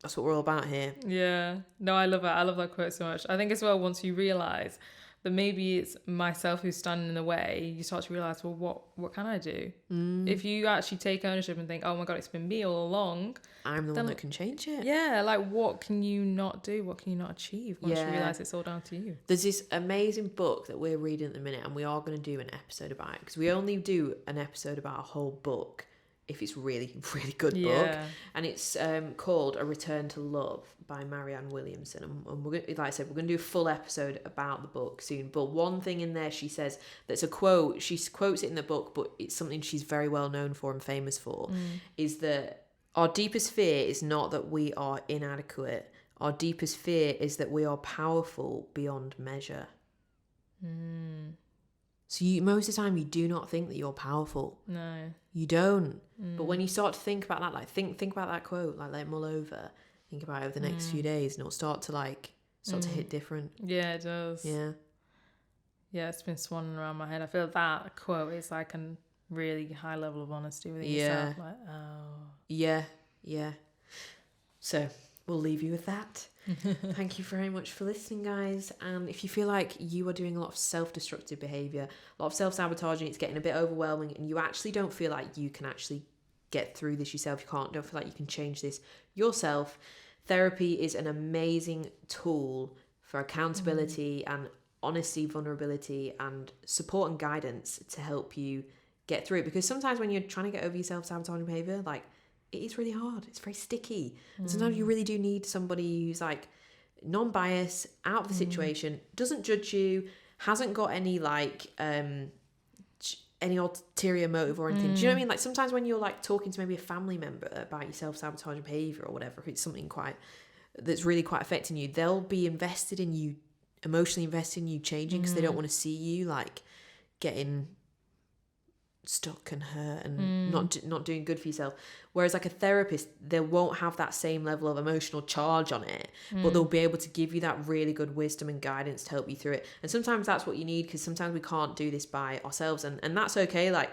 that's what we're all about here. Yeah. No, I love it. I love that quote so much. I think as well, once you realise that maybe it's myself who's standing in the way, you start to realise, well, what can I do? If you actually take ownership and think, oh my God, it's been me all along. I'm the one that can change it. Yeah, like what can you not do? What can you not achieve once you realise it's all down to you? There's this amazing book that we're reading at the minute, and we are going to do an episode about it, because we only do an episode about a whole book if it's really, really good book. And it's called A Return to Love by Marianne Williamson. And we're going, like I said, we're going to do a full episode about the book soon. But one thing in there she says, that's a quote, she quotes it in the book, but it's something she's very well known for and famous for, is that our deepest fear is not that we are inadequate. Our deepest fear is that we are powerful beyond measure. So most of the time you do not think that you're powerful. No. You don't. But when you start to think about that, like think about that quote, like let it mull over, think about it over the next few days, and it'll start to hit different. Yeah, it does. Yeah. Yeah, it's been swanning around my head. I feel that quote is like a really high level of honesty with yourself. Like, oh. Yeah. So we'll leave you with that. Thank you very much for listening, guys. And if you feel like you are doing a lot of self-destructive behaviour, a lot of self-sabotaging, it's getting a bit overwhelming, and you actually don't feel like you can actually get through this yourself, don't feel like you can change this yourself, therapy is an amazing tool for accountability and honesty, vulnerability, and support and guidance to help you get through it. Because sometimes when you're trying to get over your self-sabotaging behaviour, like, it is really hard. It's very sticky. And sometimes you really do need somebody who's like non-biased, out of the situation, doesn't judge you, hasn't got any like any ulterior motive or anything. Do you know what I mean? Like sometimes when you're like talking to maybe a family member about your self-sabotaging behaviour or whatever, if it's something that's really quite affecting you, they'll be invested in you, emotionally invested in you changing, because they don't want to see you like getting stuck and hurt and not doing good for yourself. Whereas like a therapist, they won't have that same level of emotional charge on it, but they'll be able to give you that really good wisdom and guidance to help you through it. And sometimes that's what you need, because sometimes we can't do this by ourselves, and that's okay. Like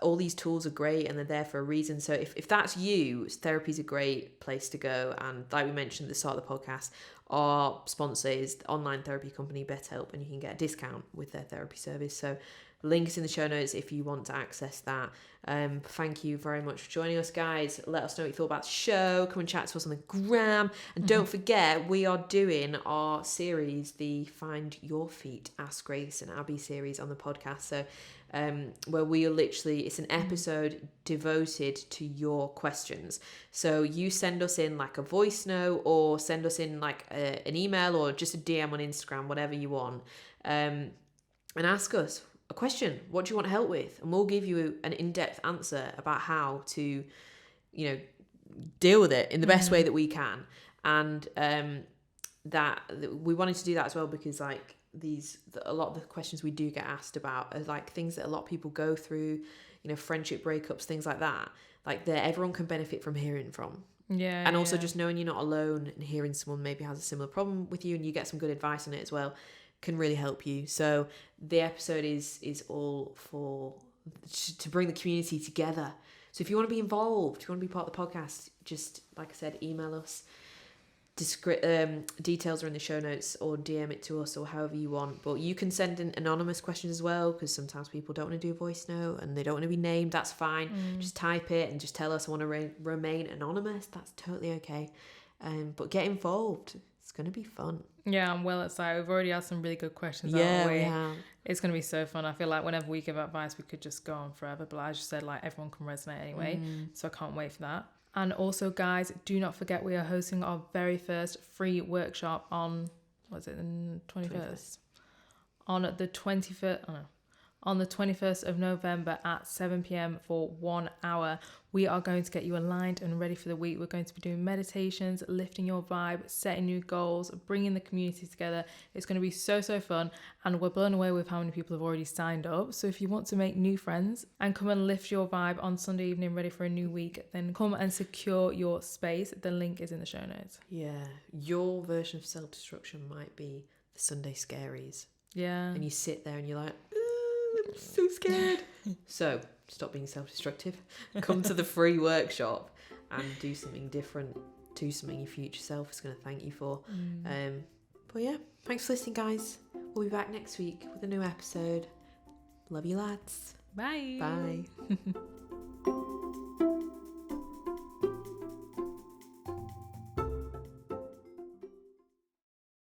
all these tools are great and they're there for a reason. So if that's you, therapy's a great place to go. And like we mentioned at the start of the podcast, our sponsor is the online therapy company BetterHelp, and you can get a discount with their therapy service. So link is in the show notes if you want to access that. Thank you very much for joining us, guys. Let us know what you thought about the show. Come and chat to us on the gram. And don't forget, we are doing our series, the Find Your Feet, Ask Grace and Abby series on the podcast. So where we are literally, it's an episode devoted to your questions. So you send us in like a voice note, or send us in like an email, or just a DM on Instagram, whatever you want, and ask us a question. What do you want help with? And we'll give you an in-depth answer about how to, deal with it in the best way that we can. And that we wanted to do that as well, because like a lot of the questions we do get asked about are like things that a lot of people go through, friendship breakups, things like that, like that everyone can benefit from hearing from. Yeah. And also just knowing you're not alone, and hearing someone maybe has a similar problem with you and you get some good advice on it as well, can really help you. So the episode is all to bring the community together. So if you want to be involved, if you want to be part of the podcast, just like I said, email us. Details are in the show notes, or DM it to us, or however you want. But you can send in anonymous questions as well, because sometimes people don't want to do a voice note and they don't want to be named. That's fine. Just type it and just tell us I want to remain anonymous. That's totally okay. But get involved. It's going to be fun. Yeah, I'm well excited. We've already had some really good questions out of the way. We have. It's going to be so fun. I feel like whenever we give advice, we could just go on forever. But as you said, like everyone can resonate anyway. So I can't wait for that. And also, guys, do not forget we are hosting our very first free workshop on, the 21st? On the 21st, on the 21st of November at 7 p.m. for 1 hour. We are going to get you aligned and ready for the week. We're going to be doing meditations, lifting your vibe, setting new goals, bringing the community together. It's going to be so, so fun. And we're blown away with how many people have already signed up. So if you want to make new friends and come and lift your vibe on Sunday evening, ready for a new week, then come and secure your space. The link is in the show notes. Yeah. Your version of self-destruction might be the Sunday scaries. Yeah. And you sit there and you're like, I'm so scared. So stop being self-destructive. Come to the free workshop and do something different. Do something your future self is going to thank you for. But yeah, thanks for listening, guys. We'll be back next week with a new episode. Love you, lads. Bye. Bye.